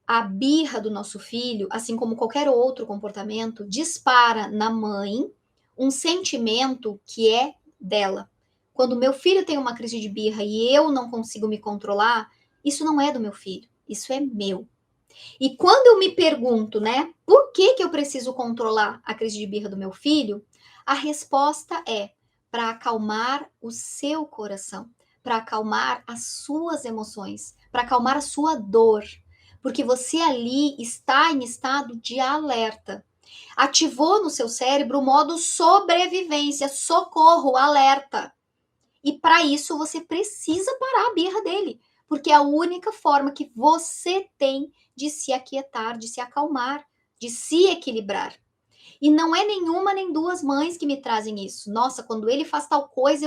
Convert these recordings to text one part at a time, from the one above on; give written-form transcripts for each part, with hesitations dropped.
A birra do nosso filho, assim como qualquer outro comportamento, dispara na mãe um sentimento que é dela. Quando meu filho tem uma crise de birra e eu não consigo me controlar, isso não é do meu filho, isso é meu. E quando eu me pergunto, né, por que que eu preciso controlar a crise de birra do meu filho? A resposta é para acalmar o seu coração, para acalmar as suas emoções, para acalmar a sua dor, porque você ali está em estado de alerta. Ativou no seu cérebro o modo sobrevivência, socorro, alerta. E para isso você precisa parar a birra dele, porque é a única forma que você tem de se aquietar, de se acalmar, de se equilibrar. E não é nenhuma nem duas mães que me trazem isso. Nossa, quando ele faz tal coisa,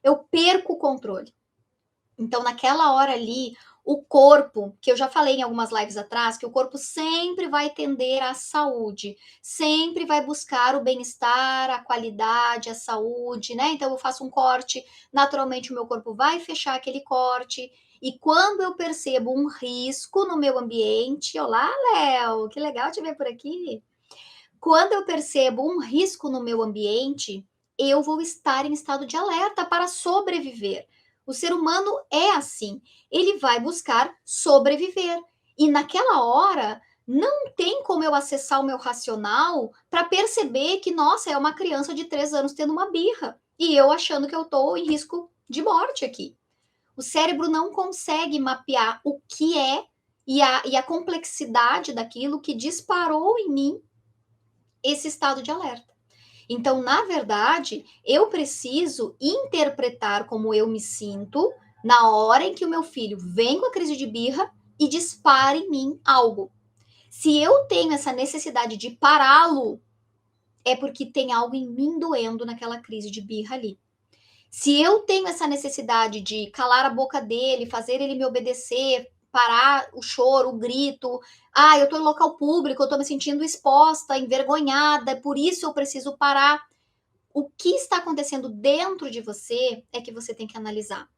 eu perco o controle. Então, naquela hora ali, o corpo, que eu já falei em algumas lives atrás, que o corpo sempre vai tender à saúde, sempre vai buscar o bem-estar, a qualidade, a saúde, né? Então, eu faço um corte, naturalmente o meu corpo vai fechar aquele corte. E quando eu percebo um risco no meu ambiente, olá, Léo, que legal te ver por aqui. Quando eu percebo um risco no meu ambiente, eu vou estar em estado de alerta para sobreviver. O ser humano é assim, ele vai buscar sobreviver. E naquela hora, não tem como eu acessar o meu racional para perceber que, nossa, é uma criança de 3 anos tendo uma birra. E eu achando que eu estou em risco de morte aqui. O cérebro não consegue mapear o que é e a complexidade daquilo que disparou em mim esse estado de alerta. Então, na verdade, eu preciso interpretar como eu me sinto na hora em que o meu filho vem com a crise de birra e dispara em mim algo. Se eu tenho essa necessidade de pará-lo, é porque tem algo em mim doendo naquela crise de birra ali. Se eu tenho essa necessidade de calar a boca dele, fazer ele me obedecer, parar o choro, o grito, eu tô em local público, eu tô me sentindo exposta, envergonhada, por isso eu preciso parar. O que está acontecendo dentro de você é que você tem que analisar.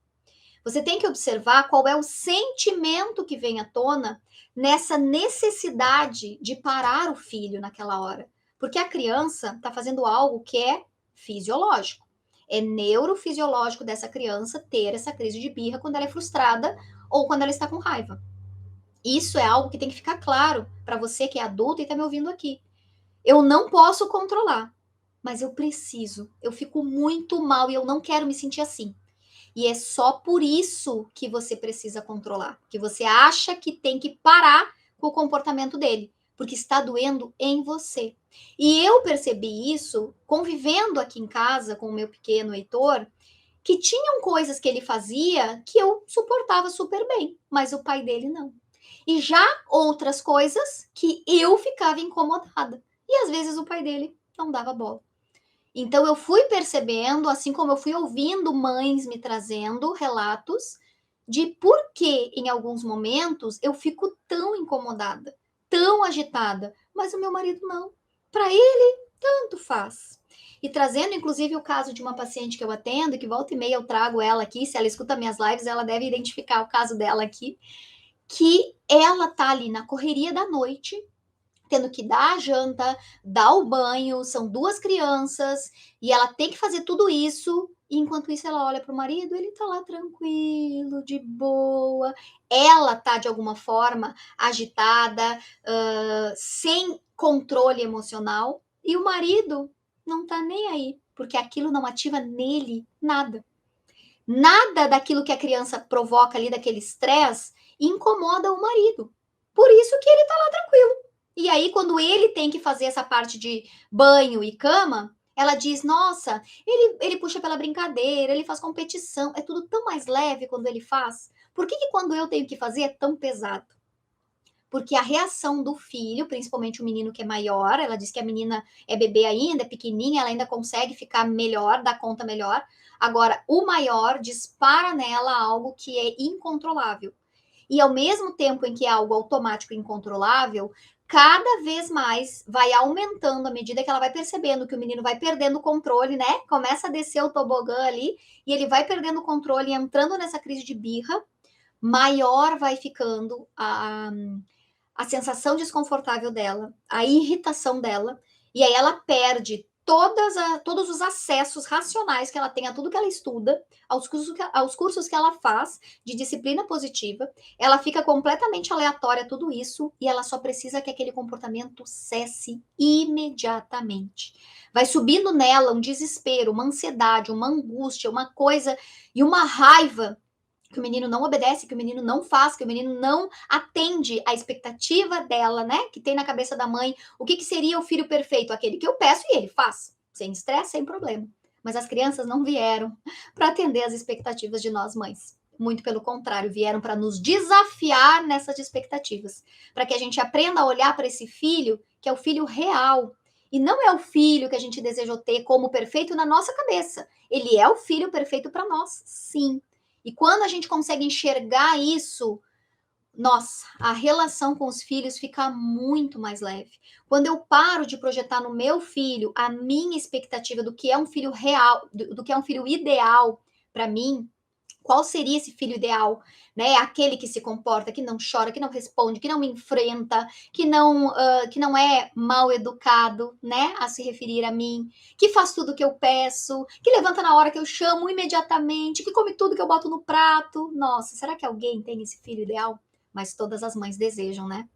Você tem que observar qual é o sentimento que vem à tona nessa necessidade de parar o filho naquela hora. Porque a criança está fazendo algo que é fisiológico. É neurofisiológico dessa criança ter essa crise de birra quando ela é frustrada ou quando ela está com raiva. Isso é algo que tem que ficar claro para você que é adulto e está me ouvindo aqui. Eu não posso controlar, mas eu preciso. Eu fico muito mal e eu não quero me sentir assim. E é só por isso que você precisa controlar, que você acha que tem que parar com o comportamento dele, porque está doendo em você. E eu percebi isso convivendo aqui em casa com o meu pequeno Heitor, que tinham coisas que ele fazia que eu suportava super bem, mas o pai dele não. E já outras coisas que eu ficava incomodada. E às vezes o pai dele não dava bola. Então eu fui percebendo, assim como eu fui ouvindo mães me trazendo relatos de por que em alguns momentos eu fico tão incomodada, tão agitada, mas o meu marido não. Para ele, tanto faz. E trazendo inclusive o caso de uma paciente que eu atendo, que volta e meia eu trago ela aqui, se ela escuta minhas lives, ela deve identificar o caso dela aqui, que ela tá ali na correria da noite, tendo que dar a janta, dar o banho, são 2 crianças, e ela tem que fazer tudo isso, e enquanto isso ela olha para o marido, ele tá lá tranquilo, de boa. Ela tá, de alguma forma, agitada, sem controle emocional, e o marido não tá nem aí, porque aquilo não ativa nele nada. Nada daquilo que a criança provoca ali, daquele estresse, incomoda o marido. Por isso que ele tá lá tranquilo. E aí, quando ele tem que fazer essa parte de banho e cama, ela diz: Nossa, ele puxa pela brincadeira, ele faz competição, é tudo tão mais leve quando ele faz. Por que quando eu tenho que fazer é tão pesado? Porque a reação do filho, principalmente o menino que é maior, ela diz que a menina é bebê ainda, é pequenininha, ela ainda consegue ficar melhor, dar conta melhor. Agora, o maior dispara nela algo que é incontrolável. E ao mesmo tempo em que é algo automático e incontrolável, cada vez mais vai aumentando à medida que ela vai percebendo que o menino vai perdendo o controle, né? Começa a descer o tobogã ali e ele vai perdendo o controle, entrando nessa crise de birra, maior vai ficando a sensação desconfortável dela, a irritação dela, e aí ela perde todos os acessos racionais que ela tem a tudo que ela estuda, aos cursos que ela faz de disciplina positiva, ela fica completamente aleatória a tudo isso e ela só precisa que aquele comportamento cesse imediatamente. Vai subindo nela um desespero, uma ansiedade, uma angústia, uma coisa e uma raiva que o menino não obedece, que o menino não faz, que o menino não atende à expectativa dela, né? Que tem na cabeça da mãe. O que seria o filho perfeito? Aquele que eu peço e ele faz, sem estresse, sem problema. Mas as crianças não vieram para atender às expectativas de nós mães. Muito pelo contrário, vieram para nos desafiar nessas expectativas, para que a gente aprenda a olhar para esse filho, que é o filho real, e não é o filho que a gente desejou ter como perfeito na nossa cabeça. Ele é o filho perfeito para nós, sim. E quando a gente consegue enxergar isso, nossa, a relação com os filhos fica muito mais leve. Quando eu paro de projetar no meu filho a minha expectativa do que é um filho real, do que é um filho ideal para mim, qual seria esse filho ideal, né? Aquele que se comporta, que não chora, que não responde, que não me enfrenta, que não é mal educado, né? A se referir a mim, que faz tudo o que eu peço, que levanta na hora que eu chamo imediatamente, que come tudo que eu boto no prato. Nossa, será que alguém tem esse filho ideal? Mas todas as mães desejam, né?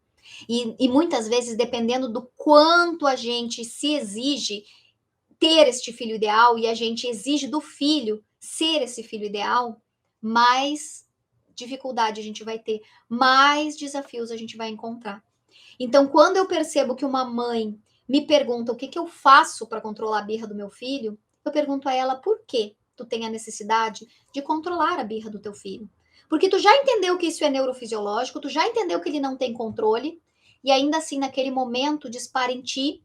E muitas vezes, dependendo do quanto a gente se exige ter este filho ideal e a gente exige do filho ser esse filho ideal, mais dificuldade a gente vai ter, mais desafios a gente vai encontrar. Então, quando eu percebo que uma mãe me pergunta o que eu faço para controlar a birra do meu filho, eu pergunto a ela por que tu tem a necessidade de controlar a birra do teu filho. Porque tu já entendeu que isso é neurofisiológico, tu já entendeu que ele não tem controle, e ainda assim, naquele momento, dispara em ti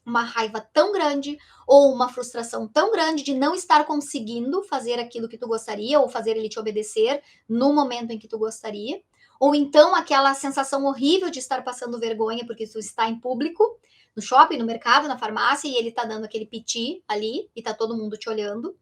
uma raiva tão grande ou uma frustração tão grande de não estar conseguindo fazer aquilo que tu gostaria ou fazer ele te obedecer no momento em que tu gostaria, ou então aquela sensação horrível de estar passando vergonha porque tu está em público, no shopping, no mercado, na farmácia e ele tá dando aquele piti ali e tá todo mundo te olhando.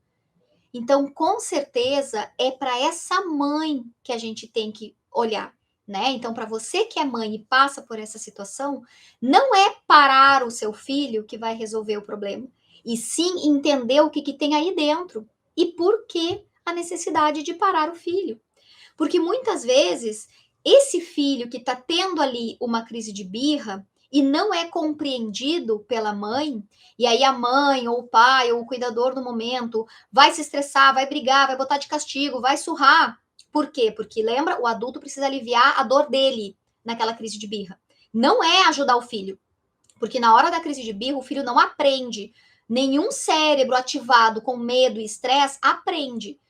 Então, com certeza, é para essa mãe que a gente tem que olhar, né? Então, para você que é mãe e passa por essa situação, não é parar o seu filho que vai resolver o problema, e sim entender o que tem aí dentro e por que a necessidade de parar o filho. Porque muitas vezes esse filho que está tendo ali uma crise de birra e não é compreendido pela mãe, e aí a mãe ou o pai ou o cuidador no momento vai se estressar, vai brigar, vai botar de castigo, vai surrar. Por quê? Porque lembra, o adulto precisa aliviar a dor dele naquela crise de birra. Não é ajudar o filho, porque na hora da crise de birra o filho não aprende. Nenhum cérebro ativado com medo e estresse aprende.